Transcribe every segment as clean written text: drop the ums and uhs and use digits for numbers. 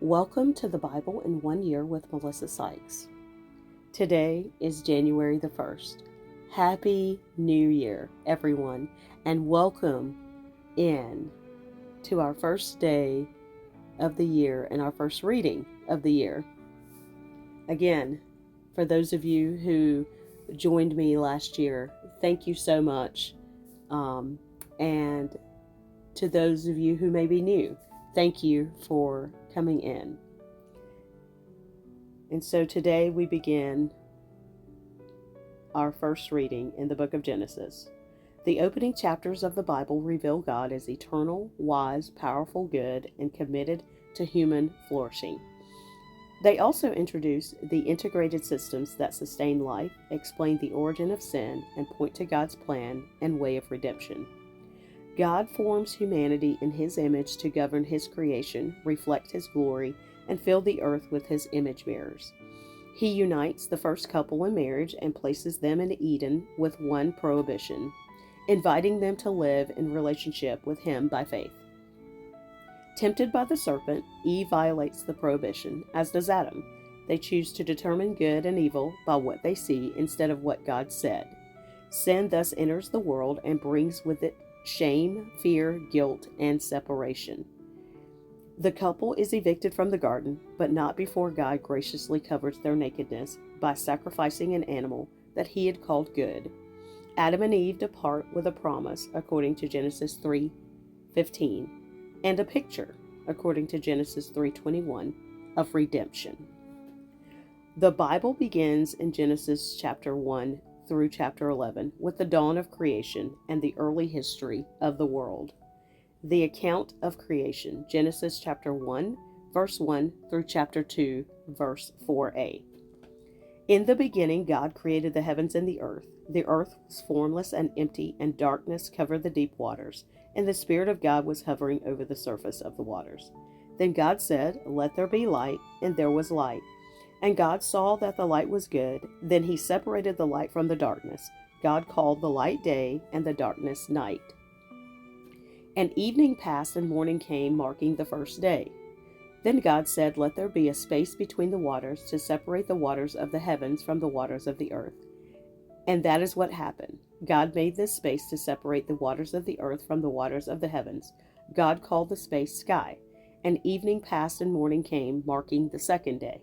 Welcome to the Bible in 1 Year with Melissa Sykes. Today is January the 1st. Happy New Year, everyone, and welcome in to our first day of the year and our first reading of the year. Again, for those of you who joined me last year, thank you so much. And to those of you who may be new, thank you for coming in. And so today we begin our first reading in the book of Genesis. The opening chapters of the Bible reveal God as eternal, wise, powerful, good, and committed to human flourishing. They also introduce the integrated systems that sustain life, explain the origin of sin, and point to God's plan and way of redemption. God forms humanity in His image to govern His creation, reflect His glory, and fill the earth with His image bearers. He unites the first couple in marriage and places them in Eden with one prohibition, inviting them to live in relationship with Him by faith. Tempted by the serpent, Eve violates the prohibition, as does Adam. They choose to determine good and evil by what they see instead of what God said. Sin thus enters the world and brings with it shame, fear, guilt, and separation. The couple is evicted from the garden, but not before God graciously covers their nakedness by sacrificing an animal that He had called good. Adam and Eve depart with a promise, according to Genesis 3:15, and a picture, according to Genesis 3:21, of redemption. The Bible begins in Genesis chapter 1 through chapter 11 with the dawn of creation and the early history of the world. The account of creation, Genesis chapter 1, verse 1 through chapter 2, verse 4a. In the beginning, God created the heavens and the earth. The earth was formless and empty, and darkness covered the deep waters, and the Spirit of God was hovering over the surface of the waters. Then God said, "Let there be light," and there was light. And God saw that the light was good. Then He separated the light from the darkness. God called the light day, and the darkness night. And evening passed, and morning came, marking the first day. Then God said, "Let there be a space between the waters to separate the waters of the heavens from the waters of the earth." And that is what happened. God made this space to separate the waters of the earth from the waters of the heavens. God called the space sky. And evening passed, and morning came, marking the second day.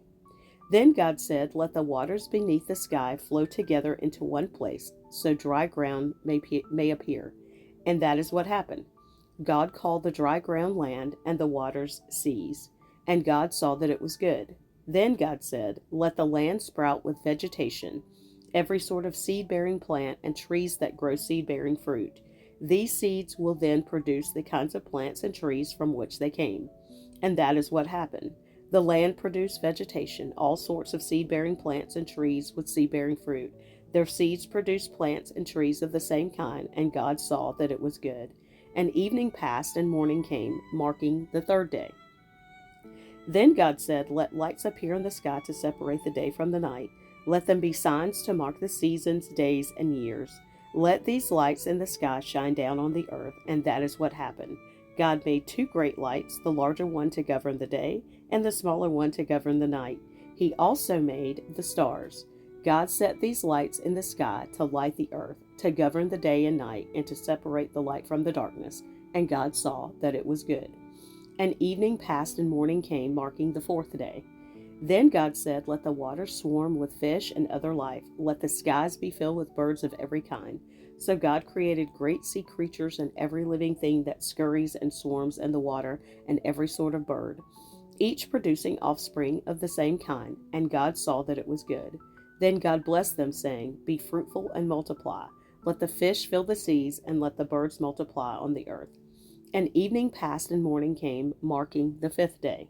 Then God said, "Let the waters beneath the sky flow together into one place, so dry ground may appear." And that is what happened. God called the dry ground land, and the waters seas. And God saw that it was good. Then God said, "Let the land sprout with vegetation, every sort of seed-bearing plant, and trees that grow seed-bearing fruit. These seeds will then produce the kinds of plants and trees from which they came." And that is what happened. The land produced vegetation, all sorts of seed-bearing plants and trees with seed-bearing fruit. Their seeds produced plants and trees of the same kind, and God saw that it was good. And evening passed, and morning came, marking the third day. Then God said, "Let lights appear in the sky to separate the day from the night. Let them be signs to mark the seasons, days, and years. Let these lights in the sky shine down on the earth." And that is what happened. God made two great lights, the larger one to govern the day, and the smaller one to govern the night. He also made the stars. God set these lights in the sky to light the earth, to govern the day and night, and to separate the light from the darkness. And God saw that it was good. And evening passed, and morning came, marking the fourth day. Then God said, "Let the waters swarm with fish and other life. Let the skies be filled with birds of every kind." So God created great sea creatures and every living thing that scurries and swarms in the water, and every sort of bird, each producing offspring of the same kind. And God saw that it was good. Then God blessed them, saying, "Be fruitful and multiply. Let the fish fill the seas, and let the birds multiply on the earth." And evening passed, and morning came, marking the fifth day.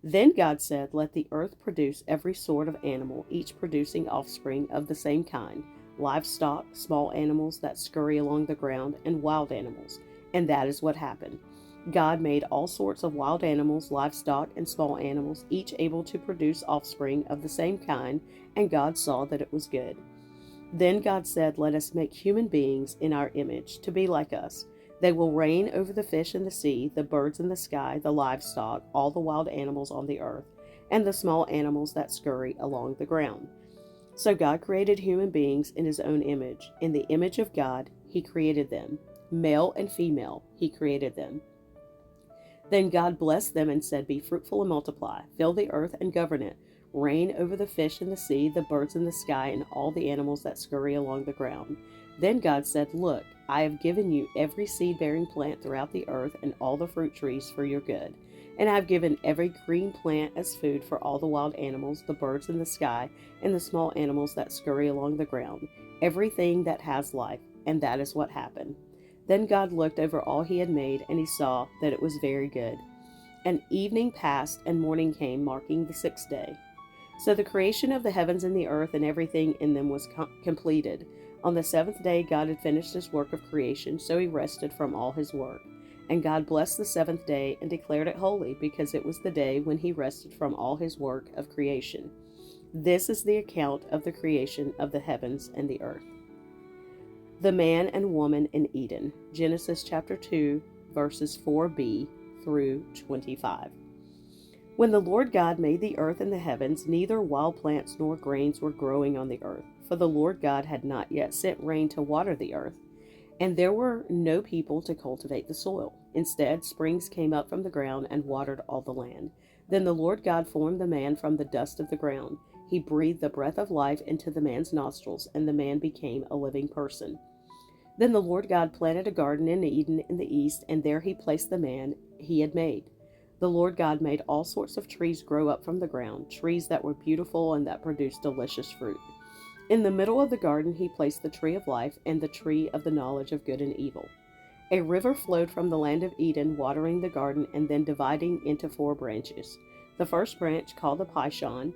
Then God said, "Let the earth produce every sort of animal, each producing offspring of the same kind, livestock, small animals that scurry along the ground, and wild animals." And that is what happened. God made all sorts of wild animals, livestock, and small animals, each able to produce offspring of the same kind, and God saw that it was good. Then God said, "Let us make human beings in our image, to be like us. They will reign over the fish in the sea, the birds in the sky, the livestock, all the wild animals on the earth, and the small animals that scurry along the ground. So God created human beings in his own image. In the image of God, he created them. Male and female, he created them. Then God blessed them and said, "Be fruitful and multiply, fill the earth and govern it. Reign over the fish in the sea, the birds in the sky, and all the animals that scurry along the ground." Then God said, "Look, I have given you every seed-bearing plant throughout the earth and all the fruit trees for your good. And I have given every green plant as food for all the wild animals, the birds in the sky, and the small animals that scurry along the ground, everything that has life." And that is what happened. Then God looked over all he had made, and he saw that it was very good. And evening passed, and morning came, marking the sixth day. So the creation of the heavens and the earth and everything in them was completed. On the seventh day God had finished his work of creation, so he rested from all his work. And God blessed the seventh day and declared it holy, because it was the day when he rested from all his work of creation. This is the account of the creation of the heavens and the earth. The man and woman in Eden. Genesis chapter 2, verses 4b through 25. When the Lord God made the earth and the heavens, neither wild plants nor grains were growing on the earth, for the Lord God had not yet sent rain to water the earth, and there were no people to cultivate the soil. Instead, springs came up from the ground and watered all the land. Then the Lord God formed the man from the dust of the ground. He breathed the breath of life into the man's nostrils, and the man became a living person. Then the Lord God planted a garden in Eden in the east, and there he placed the man he had made. The Lord God made all sorts of trees grow up from the ground, trees that were beautiful and that produced delicious fruit. In the middle of the garden he placed the tree of life and the tree of the knowledge of good and evil. A river flowed from the land of Eden, watering the garden and then dividing into 4 branches. The first branch, called the Pishon,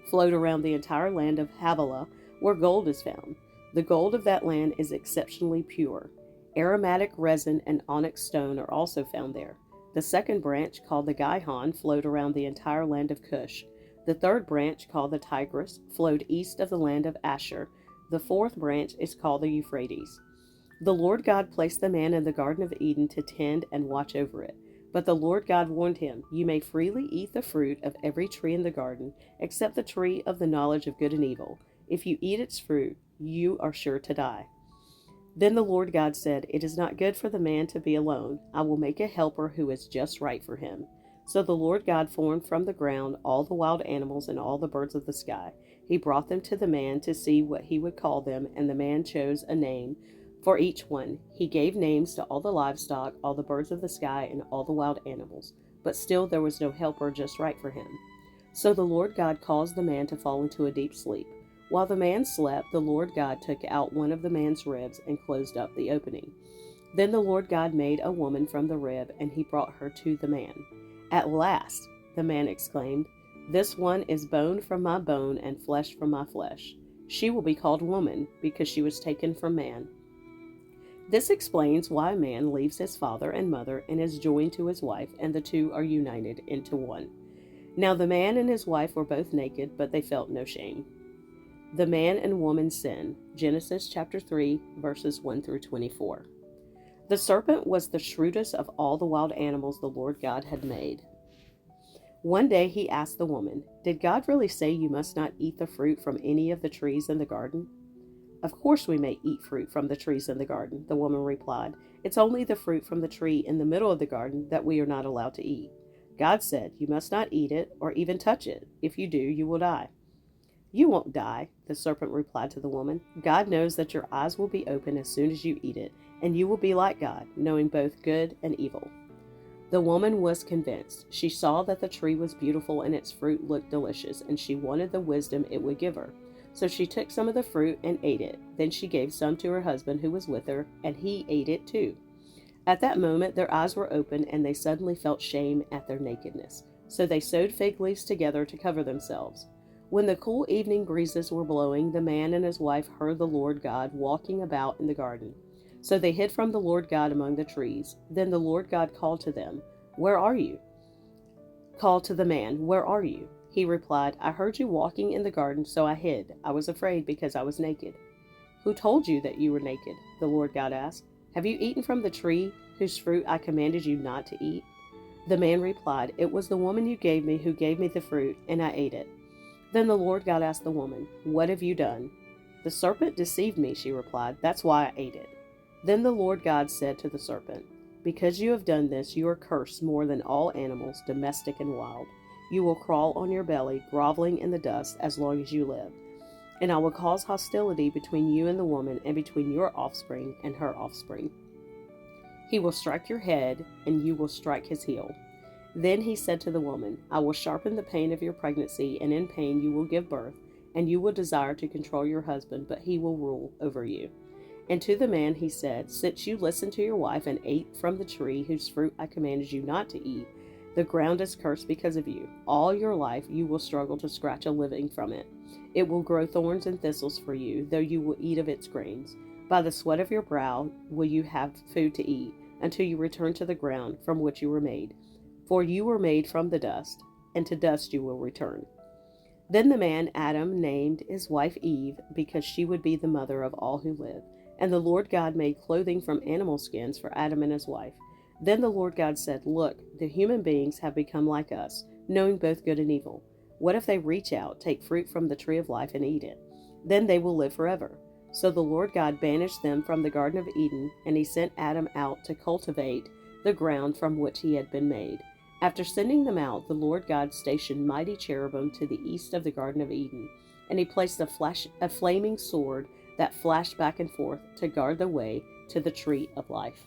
flowed around the entire land of Havilah, where gold is found. The gold of that land is exceptionally pure. Aromatic resin and onyx stone are also found there. The second branch, called the Gihon, flowed around the entire land of Cush. The third branch, called the Tigris, flowed east of the land of Asher. The fourth branch is called the Euphrates. The Lord God placed the man in the Garden of Eden to tend and watch over it. But the Lord God warned him, "You may freely eat the fruit of every tree in the garden, except the tree of the knowledge of good and evil. If you eat its fruit, you are sure to die." Then the Lord God said, "It is not good for the man to be alone. I will make a helper who is just right for him." So the Lord God formed from the ground all the wild animals and all the birds of the sky. He brought them to the man to see what he would call them, and the man chose a name for each one. He gave names to all the livestock, all the birds of the sky, and all the wild animals. But still there was no helper just right for him. So the Lord God caused the man to fall into a deep sleep. While the man slept, the Lord God took out one of the man's ribs and closed up the opening. Then the Lord God made a woman from the rib, and he brought her to the man. "At last," the man exclaimed, "this one is bone from my bone and flesh from my flesh. She will be called woman, because she was taken from man." This explains why a man leaves his father and mother and is joined to his wife, and the two are united into one. Now the man and his wife were both naked, but they felt no shame. The man and woman sin. Genesis chapter 3, verses 1 through 24. The serpent was the shrewdest of all the wild animals the Lord God had made. One day he asked the woman, "Did God really say you must not eat the fruit from any of the trees in the garden?" "Of course we may eat fruit from the trees in the garden," the woman replied. "It's only the fruit from the tree in the middle of the garden that we are not allowed to eat. God said you must not eat it or even touch it. If you do, you will die." "You won't die," the serpent replied to the woman. "God knows that your eyes will be open as soon as you eat it, and you will be like God, knowing both good and evil." The woman was convinced. She saw that the tree was beautiful and its fruit looked delicious, and she wanted the wisdom it would give her. So she took some of the fruit and ate it. Then she gave some to her husband who was with her, and he ate it too. At that moment their eyes were open, and they suddenly felt shame at their nakedness. So they sewed fig leaves together to cover themselves. When the cool evening breezes were blowing, the man and his wife heard the Lord God walking about in the garden. So they hid from the Lord God among the trees. Then the Lord God called to them, "Where are you?" Called to the man, "Where are you?" He replied, "I heard you walking in the garden, so I hid. I was afraid because I was naked." "Who told you that you were naked?" the Lord God asked. Have you eaten from the tree whose fruit I commanded you not to eat?" The man replied, "It was the woman you gave me who gave me the fruit, and I ate it." Then the Lord God asked the woman, "What have you done?" "The serpent deceived me," she replied. "That's why I ate it." Then the Lord God said to the serpent, "Because you have done this, you are cursed more than all animals, domestic and wild. You will crawl on your belly, groveling in the dust, as long as you live. And I will cause hostility between you and the woman, and between your offspring and her offspring. He will strike your head, and you will strike his heel." Then he said to the woman, "I will sharpen the pain of your pregnancy, and in pain you will give birth, and you will desire to control your husband, but he will rule over you." And to the man he said, "Since you listened to your wife and ate from the tree whose fruit I commanded you not to eat, the ground is cursed because of you. All your life you will struggle to scratch a living from it. It will grow thorns and thistles for you, though you will eat of its grains. By the sweat of your brow will you have food to eat, until you return to the ground from which you were made. For you were made from the dust, and to dust you will return." Then the man Adam named his wife Eve, because she would be the mother of all who live. And the Lord God made clothing from animal skins for Adam and his wife. Then the Lord God said, "Look, the human beings have become like us, knowing both good and evil. What if they reach out, take fruit from the tree of life, and eat it? Then they will live forever." So the Lord God banished them from the Garden of Eden, and he sent Adam out to cultivate the ground from which he had been made. After sending them out, the Lord God stationed mighty cherubim to the east of the Garden of Eden, and he placed a flaming sword that flashed back and forth to guard the way to the tree of life.